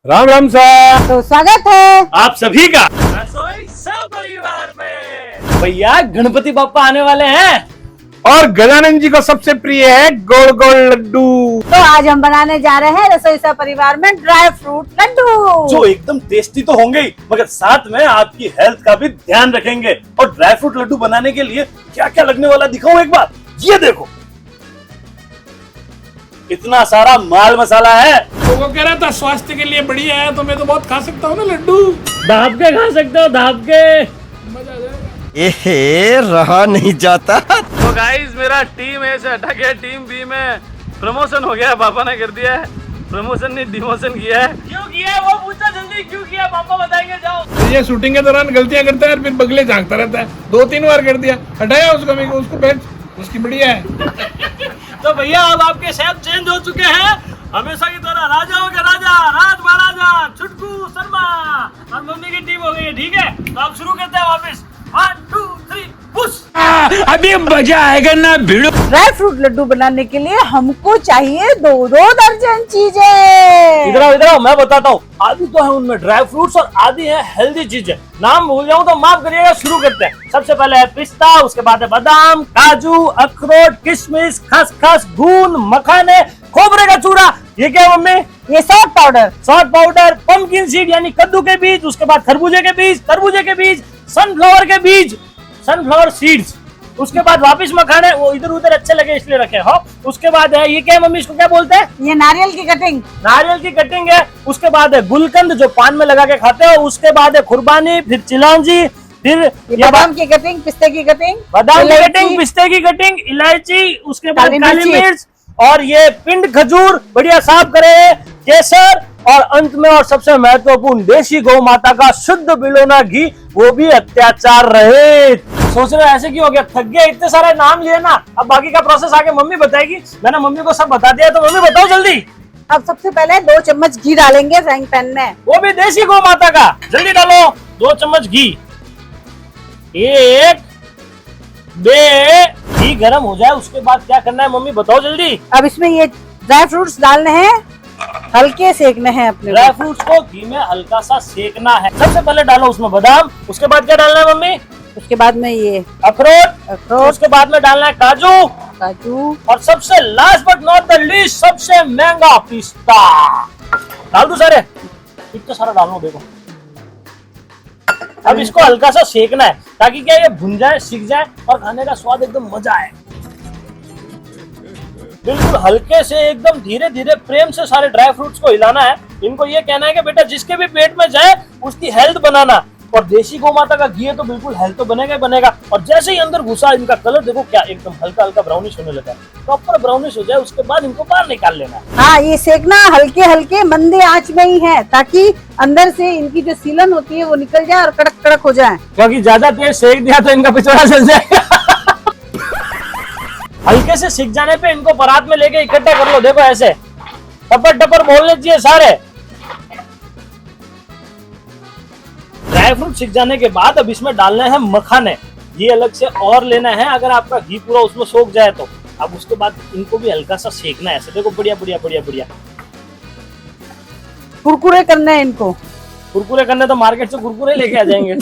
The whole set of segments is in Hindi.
राम राम सर। तो स्वागत है आप सभी का रसोई सब परिवार में। भैया गणपति बापा आने वाले हैं और गजानन जी को सबसे प्रिय है गोल गोल लड्डू। तो आज हम बनाने जा रहे हैं रसोई सा परिवार में ड्राई फ्रूट लड्डू जो एकदम टेस्टी तो होंगे ही, मगर साथ में आपकी हेल्थ का भी ध्यान रखेंगे। और ड्राई फ्रूट लड्डू बनाने के लिए क्या क्या लगने वाला दिखाऊं एक बार। ये देखो, इतना सारा माल मसाला है। तो वो कह रहा था स्वास्थ्य के लिए बढ़िया है, तो मैं तो बहुत खा सकता हूँ ना लड्डू। दाब के खा सकते हो, दाब के। मजा आ जाएगा। एहे रहा नहीं जाता। तो गाइस मेरा टीम ए से हटा के टीम बी में प्रमोशन हो गया। पापा ने कर दिया है प्रमोशन, नहीं डिमोशन किया है। क्यों किया है वो पूछा, जल्दी क्यों किया पापा बताएंगे। जाओ। तो ये शूटिंग के दौरान गलतियां करता है और फिर बगले झांकता रहता है। 2-3 बार कर दिया, हटाया उसको, मैं उसको बेंच उसकी बढ़िया है। तो भैया अब आपके शेफ चेंज हो चुके हैं, हमेशा की तरह राजाओं के राजा राज महाराजा छुटकू शर्मा और मम्मी की टीम हो गई है। ठीक है, तो आप शुरू करते हैं वापस। 1 2 3 पुश। अभी मजा आएगा ना भिड़ो। ड्राई फ्रूट लड्डू बनाने के लिए हमको चाहिए 2-2 दर्जन चीजें। इधर आओ, इधर आओ, मैं बताता हूँ। आधी तो है उनमें ड्राई फ्रूट्स और आधी है हेल्दी चीजें। नाम भूल जाऊँ तो माफ करिएगा। शुरू करते हैं। सबसे पहले है पिस्ता, उसके बाद है बादाम, काजू, अखरोट, किशमिश, खसखस, घून, मखाने, खोबरे का चूरा। ये क्या है मम्मी? ये सॉल्ट पाउडर, पंपकिन सीड यानी कद्दू के बीज, उसके बाद खरबूजे के बीज, सनफ्लावर के बीज, सनफ्लावर सीड्स। उसके बाद वापिस मखाने, वो इधर उधर अच्छे लगे इसलिए रखे हो। उसके बाद है ये क्या है मम्मी, इसको क्या बोलते हैं? ये नारियल की कटिंग, नारियल की कटिंग है। उसके बाद है गुलकंद जो पान में लगा के खाते हो। उसके बाद है खुरबानी, फिर चिलौंजी, फिर ये बादाम की कटिंग, पिस्ते की कटिंग, बादाम की इलायची, कटिंग, पिस्ते की कटिंग, इलायची, उसके बाद काली काली मिर्ची। मिर्च और ये पिंड खजूर बढ़िया साफ करे, केसर और अंत में और सबसे महत्वपूर्ण देशी गौ माता का शुद्ध बिलोना घी, वो भी अत्याचार रहित। सोच रहे हो ऐसे क्यों हो गया? थक गया, इतने सारे नाम लिए ना। अब बाकी का प्रोसेस आगे मम्मी बताएगी। मैंने मम्मी को सब बता दिया, तो मम्मी बताओ जल्दी। अब सबसे पहले 2 चम्मच घी डालेंगे फ्राइंग पैन में। वो भी देशी गौ माता का। जल्दी डालो 2 चम्मच घी। 1 2 घी गर्म हो जाए, उसके बाद क्या करना है मम्मी बताओ जल्दी। अब इसमें ये ड्राई फ्रूट्स डालने हैं, हल्के सेकने हैं अपने। ड्राई फ्रूट्स को घी में हल्का सा सेकना है। सबसे पहले डालो उसमें बादाम, उसके बाद क्या डालना है मम्मी? उसके बाद में ये अखरोट, उसके बाद में डालना है काजू और सबसे last but not the least सबसे महंगा पिस्ता। डाल दो सारे, इतना सारा डालना। देखो अब इसको हल्का सा सेकना है ताकि क्या ये भुन जाए, सीख जाए और खाने का स्वाद एकदम मजा आए। बिल्कुल हल्के से एकदम धीरे धीरे प्रेम से सारे ड्राई फ्रूट्स को हिलाना है। इनको ये कहना है कि बेटा जिसके भी पेट में जाए उसकी हेल्थ बनाना। और देशी गौ माता का घी है तो बिल्कुल हेल्थ तो बनेगा ही बनेगा। और जैसे ही अंदर घुसा, इनका कलर देखो क्या एकदम हल्का हल्का ब्राउनिश होने लगा। प्रॉपर ब्राउनिश हो जाए उसके बाद इनको बाहर निकाल लेना है। हाँ, ये सेकना हल्के हल्के मंदे आंच में ही है, ताकि अंदर से इनकी जो सीलन होती है वो निकल जाए और कड़क कड़क हो जाए। क्योंकि ज्यादा तेज सेक दिया तो इनका पिछड़ा जल जाएगा। हल्के से सिक जाने पे इनको परात में लेके इकट्ठा कर लो। देखो ऐसे टपर टपर बोलने चाहिए सारे। ड्राई फ्रूट सिक जाने के बाद अब इसमें डालने हैं मखाने। ये अलग से और लेना है अगर आपका घी पूरा उसमें सोख जाए तो। अब उसके बाद इनको भी हल्का सा सेकना है ऐसे। देखो बढ़िया बढ़िया बढ़िया बढ़िया कुरकुरे करने हैं इनको। कुरकुरे करने तो मार्केट से कुरकुरे लेके आ जाएंगे।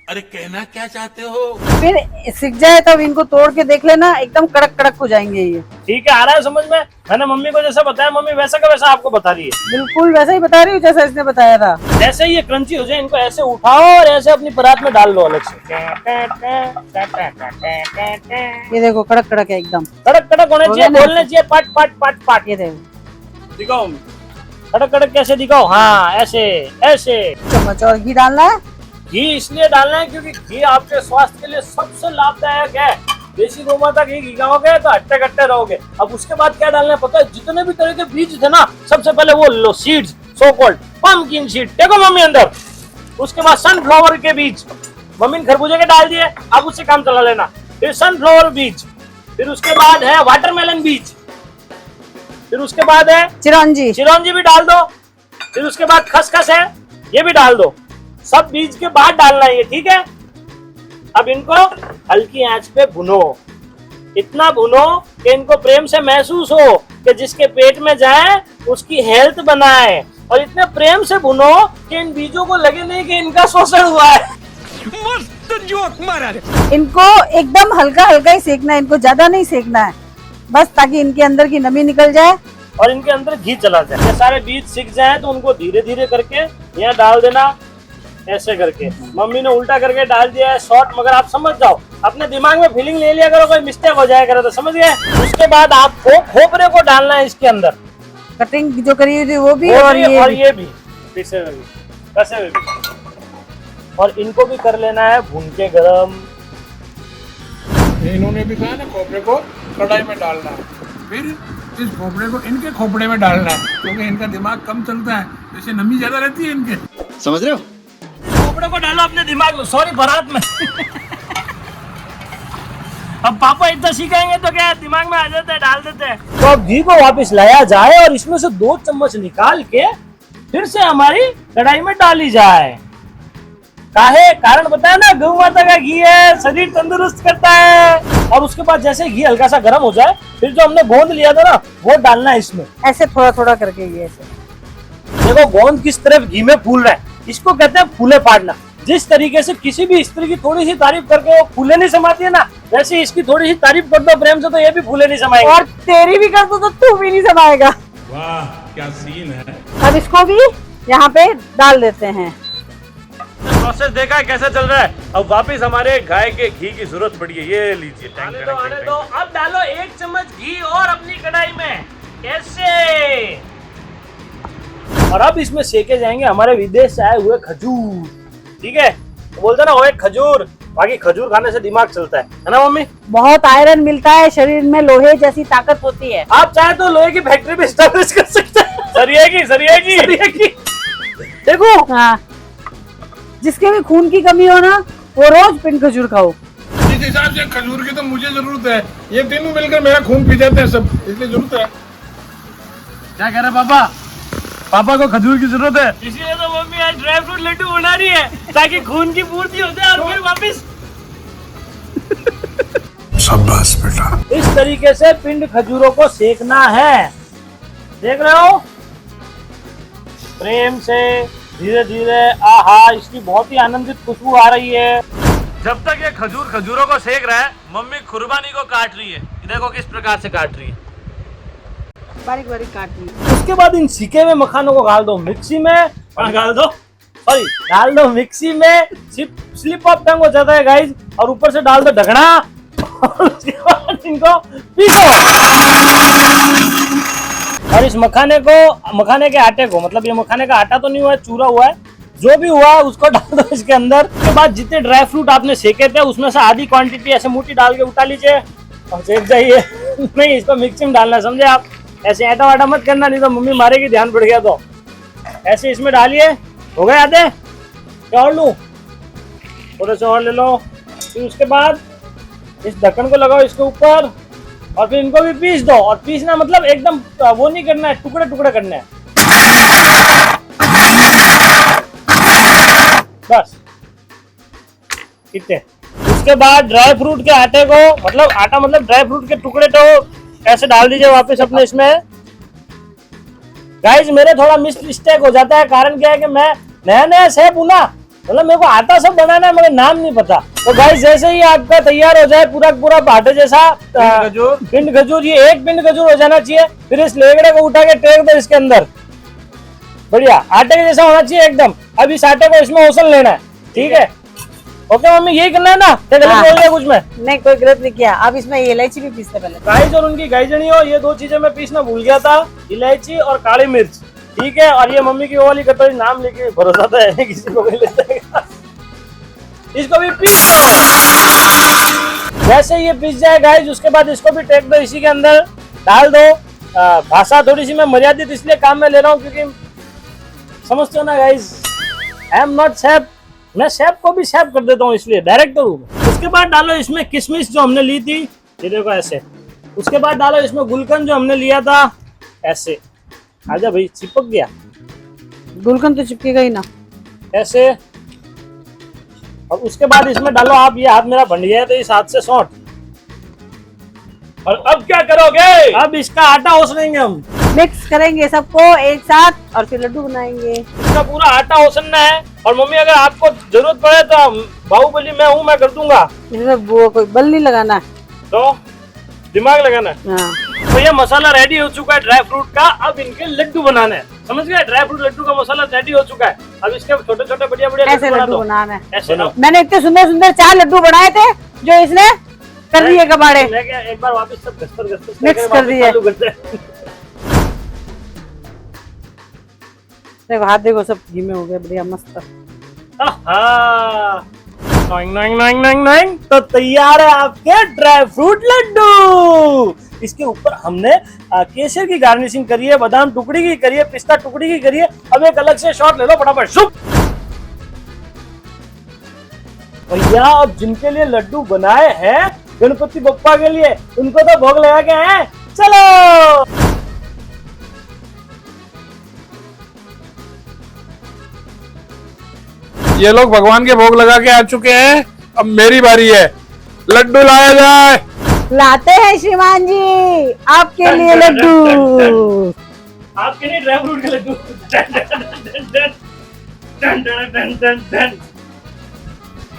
अरे कहना क्या चाहते हो? फिर सीख जाए तब इनको तोड़ के देख लेना, एकदम कड़क कड़क हो जाएंगे ये। ठीक है, आ रहा है समझ में। मैंने मम्मी को जैसा बताया, मम्मी वैसा का वैसा आपको बता रही है। बिल्कुल वैसा ही बता रही हूँ जैसा इसने बताया था। जैसे ही ये क्रंची हो जाए इनको ऐसे उठाओ और ऐसे अपनी परात में डाल लो अलग से। ये देखो कड़क कड़क है एकदम। कड़क कड़क होने चाहिए, बोलने चाहिए पट पट पट पट। ये देखो दिखाओ कड़क कड़क कैसे दिखाओ। हाँ ऐसे ऐसे। चम्मच और घी डालना है। घी इसलिए डालना है क्योंकि घी आपके स्वास्थ्य के लिए सबसे लाभदायक है। देशी गौ माता घी खाओगे तो हट्टे कट्टे रहोगे। अब उसके बाद क्या डालना है पता है? जितने भी तरह के बीज थे ना, सबसे पहले वो लो seeds, so called pumpkin seed. देखो मम्मी अंदर। उसके बाद सनफ्लावर के बीज, मम्मी ने खरबूजे के डाल दिए, अब उससे काम चला लेना। फिर सनफ्लावर बीज, फिर उसके बाद है वाटरमेलन बीज, फिर उसके बाद है चिरौंजी भी डाल दो। फिर उसके बाद खसखस है, ये भी डाल दो। सब बीज के बाद डालना है ये, ठीक है। अब इनको हल्की आंच पे भुनो, इतना भुनो कि इनको प्रेम से महसूस हो कि जिसके पेट में जाए उसकी हेल्थ बनाए और इतने प्रेम से भुनो कि इन बीजों को लगे नहीं कि इनका शोषण हुआ है। मस्त जोक मारा रे। इनको एकदम हल्का हल्का ही सेकना है, इनको ज्यादा नहीं सेकना है, बस ताकि इनके अंदर की नमी निकल जाए और इनके अंदर घी चला जाए। ये सारे बीज सीख जाए तो उनको धीरे धीरे करके यहाँ डाल देना, ऐसे करके। मम्मी ने उल्टा करके डाल दिया है शॉर्ट, मगर आप समझ जाओ, अपने दिमाग में फीलिंग ले लिया करो, कोई मिस्टेक हो जाया करो तो, समझ गए। उसके बाद आपको खोपरे को डालना है इसके अंदर, कटिंग जो करी हुई थी वो भी और ये भी पीछे में भी, कसे में भी। और इनको भी कर लेना है भून के गरम। इन्होंने भी कहा ना खोपरे को कढ़ाई में डालना है, फिर इस खोपरे को इनके खोपड़े में डालना है, क्योंकि इनका दिमाग कम चलता है, जैसे नमी ज्यादा रहती है इनके। समझ रहे हो? खोपड़े को डालो अपने दिमाग में, सॉरी बारात में। अब पापा इतना सिखाएंगे तो क्या दिमाग में आ जाता है, डाल देते हैं। तो अब घी को वापस लाया जाए और इसमें से 2 चम्मच निकाल के फिर से हमारी कढ़ाई में डाली जाए। काहे कारण बताया ना, गौ माता का घी है, शरीर तंदुरुस्त करता है। और उसके बाद जैसे घी हल्का सा गर्म हो जाए, फिर जो हमने गोंद लिया था ना, वो डालना है इसमें, ऐसे थोड़ा थोड़ा करके। ये ऐसे देखो गोंद किस तरह घी में फूल रहा है, इसको कहते हैं फूले पाड़ना। जिस तरीके से किसी भी स्त्री की थोड़ी सी तारीफ करके वो फूले नहीं समाती है ना, वैसे इसकी थोड़ी सी तारीफ कर दो प्रेम से तो ये भी फूले नहीं समाएगी। और तेरी भी कर दो तो तू भी नहीं समाएगा। वाह क्या सीन है। अब इसको भी यहाँ पे डाल देते हैं। प्रोसेस देखा है कैसे चल रहा है। अब वापस हमारे गाय के घी की जरूरत पड़ी है, ये लीजिए। आने दो। अब डालो 1 चम्मच घी और अपनी कढ़ाई में, ऐसे। और अब इसमें सेके जाएंगे हमारे विदेश से आए हुए खजूर, ठीक है। तो बोलते ना वो एक खजूर, बाकी खजूर खाने से दिमाग चलता है ना मम्मी। बहुत आयरन मिलता है शरीर में, लोहे जैसी ताकत होती है। आप चाहे तो लोहे की फैक्ट्री भी स्टैब्लिश कर सकते हैं। सरिया की देखो। हाँ, जिसके भी खून की कमी हो ना, वो रोज पिंड खजूर खाओ। जिस हिसाब से खजूर की तो मुझे जरूरत है, ये तीनों मिलकर मेरा खून पी जाते हैं सब, इसलिए जरूरत है। क्या कह रहे पापा? पापा को खजूर की जरूरत है, इसीलिए तो मम्मी आज ड्राई फ्रूट लड्डू बना रही है, ताकि खून की पूर्ति हो जाए और फिर वापस। शाबाश बेटा। इस तरीके से पिंड खजूरों को सेकना है, देख रहे हो, प्रेम से धीरे धीरे। आहा, इसकी बहुत ही आनंदित खुशबू आ रही है। जब तक ये खजूरों को सेक रहा है, मम्मी खुरबानी को काट रही है। देखो किस प्रकार से काट रही है, बारीक बारीक काटनी। उसके बाद इन सीखे हुए मखानों को डाल दो मिक्सी में, डाल दो मिक्सी में। स्लिप ऑफ टंग हो जाता है गाइस। और ऊपर से डाल दो ढकना और उसके बाद इनको पीसो। और इस मखाने के आटे को, मतलब ये मखाने का आटा तो नहीं हुआ है, चूरा हुआ है, जो भी हुआ है उसको डाल दो इसके अंदर। उसके बाद जितने ड्राई फ्रूट आपने सेके थे उसमें से आधी क्वांटिटी ऐसे मोटी डाल के उठा लीजिए और सेक जाइए। नहीं, इसको मिक्सी में डालना, समझे आप। ऐसे आटा वाटा मत करना, नहीं तो मम्मी मारेगी, ध्यान पड़ गया तो। ऐसे इसमें डालिए। हो गए आधे? क्या और लूं? थोड़े से और ले लो। फिर उसके बाद इस ढक्कन को लगाओ इसके ऊपर और फिर इनको भी पीस दो। और पीसना मतलब एकदम वो नहीं करना है, टुकड़े टुकड़े करने हैं, बस इतने। उसके बाद ड्राई फ्रूट के आटे को, मतलब ड्राई फ्रूट के टुकड़े तो ऐसे डाल दीजिए वापस अपने इसमें। गाइस मेरे थोड़ा मिस्टेक हो जाता है, कारण क्या है कि मैं नया शेफ हूं ना, मतलब मेरे को आता सब बनाना है मगर नाम नहीं पता। तो गाइस जैसे ही आपका तैयार हो जाए पूरा बाटे जैसा पिंड खजूर, ये 1 पिंड खजूर हो जाना चाहिए। फिर इस लेगड़े को उठा के टेक दो इसके अंदर, बढ़िया आटे के जैसा होना चाहिए एकदम। अब इस आटे को इसमें ओसल लेना है, ठीक है। ओके मम्मी, यही करना है ना? गलत बोल दिया कुछ में? नहीं, कोई गलत नहीं किया। अब इसमें इलायची भी पीसते पहले। गाइस और उनकी गाइजनी हो, ये 2 चीजें मैं पीसना भूल गया था, इलायची और काली मिर्च, ठीक है। और ये मम्मी की वो वाली कटोरी, नाम लेके भरोसा तो है किसी को भी ले जाएगा। इसको भी पीस दो। जैसे ये पीस जाए गाइस, उसके बाद इसको भी टेक दो, इसी के अंदर डाल दो। भाषा थोड़ी सी मैं मर्यादित इसलिए काम में ले रहा हूँ क्योंकि समझते हो ना guys, I am not chef. मैं शेफ को भी शेफ कर देता हूँ, इसलिए डायरेक्टर हूँ। उसके बाद डालो इसमें किशमिश जो हमने ली थी, ये देखो ऐसे। उसके बाद डालो इसमें गुलकंद जो हमने लिया था, ऐसे। आजा भाई, चिपक गया। गुलकंद तो चिपकेगा ही ना, ऐसे। और उसके बाद इसमें डालो आप, ये हाथ मेरा बन गया है तो इस हाथ से सौंठ। और अब क्या करोगे? अब इसका आटा ओस लेंगे हम। मिक्स करेंगे सबको एक साथ और फिर लड्डू बनाएंगे। इसका पूरा आटा ओसनना है। और मम्मी अगर आपको जरूरत पड़े तो बाहुबली मैं हूँ, मैं कर दूंगा। इसमें वो कोई बल नहीं लगाना है। तो दिमाग लगाना है। हाँ। तो ये मसाला रेडी हो चुका है ड्राई फ्रूट का। अब इनके लड्डू बनाने हैं, समझ गए? ड्राई फ्रूट लड्डू का मसाला रेडी हो चुका है। अब इसके छोटे छोटे बढ़िया बढ़िया ऐसे लड्डू बनाना है। ऐसे ना। मैंने इतने सुंदर सुंदर 4 लड्डू बनाए थे जो इसने कर दिए कबाड़े। मैं क्या एक बार वापस सब घसकर मिक्स कर दिए। देखो हाथ देखो सब घी में हो गया बढ़िया मस्त। तो तैयार है आपके ड्राई फ्रूट लड्डू। इसके ऊपर हमने केसर की गार्निशिंग करी है, बादाम टुकड़ी की करी है, पिस्ता टुकड़ी की करी है। अब एक अलग से शॉट ले लो फटाफट। शुभ भैया, अब जिनके लिए लड्डू बनाए हैं गणपति बप्पा के लिए, उनको तो भोग लगा के हैं। चलो ये लोग भगवान के भोग लगा के आ चुके हैं। अब मेरी बारी है, लड्डू लाया जाए। लाते हैं श्रीमान जी आपके लिए लड्डू। आपके लिए ड्राई फ्रूट के लड्डू।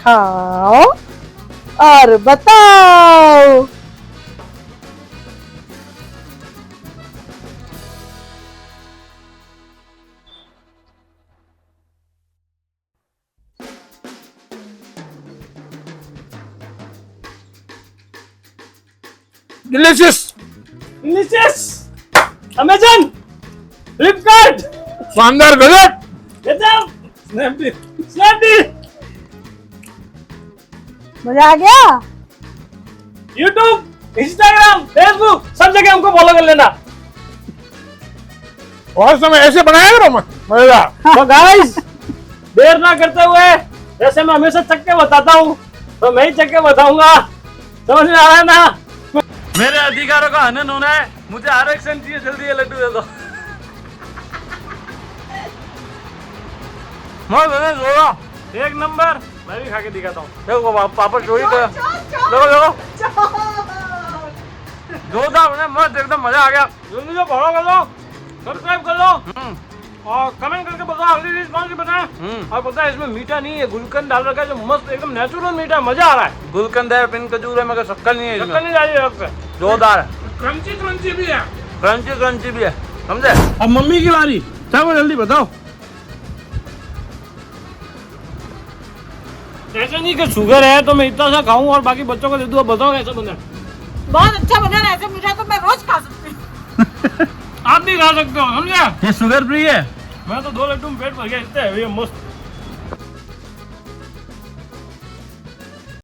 खाओ और बताओ। डिलीशियस, डिलीशियस, अमेज़न, फ्लिपकार्ट, शानदार, गजब। गजब, स्नैपडील, स्नैपडील, मजा आ गया। यूट्यूब, इंस्टाग्राम, फेसबुक सब जगह हमको फॉलो कर लेना। और समय ऐसे बनाया करो मजेदार। तो गाइस, देर ना करते हुए, जैसे मैं हमेशा चक्के बताता हूँ तो मैं ही चक्के बताऊंगा। समझ में आ रहा है ना? मेरे अधिकारों का हनन होना है। मुझे आरक्षण चाहिए, जल्दी ये लड्डू दे दो। एक नंबर। मैं भी खा के दिखाता हूँ। देखो पापा चोरी कर। देखो देखो जोरदार, मस्त एकदम मजा आ गया। जल्दी से फॉलो कर लो, सब्सक्राइब कर लो और कमेंट करके बताओ अगली चीज कौन सी बनाए। और पता है इसमें मीठा नहीं है, गुलकंद डाल रखा है जो मस्त एकदम नेचुरल मीठा है, मजा आ रहा है। गुलकंद है, पिन खजूर है, मगर शक्कर नहीं है, शक्कर नहीं डाली है। जोरदार है, क्रंची क्रंची भी है, क्रंची क्रंची भी है, समझे? अब मम्मी की बारी। चलो जल्दी बताओ। ऐसा नहीं कि शुगर है तो मैं इतना सा खाऊं और बाकी बच्चों को दे दूं। अब बताओ कैसा बना है? बहुत अच्छा बना है। ऐसे मीठा तो मैं रोज खा सकती हूँ। आप भी खा सकते हो, समझे? ये शुगर फ्री है। मैं तो 2 लड्डू में पेट भर गया, इतने हैवी है, मस्त।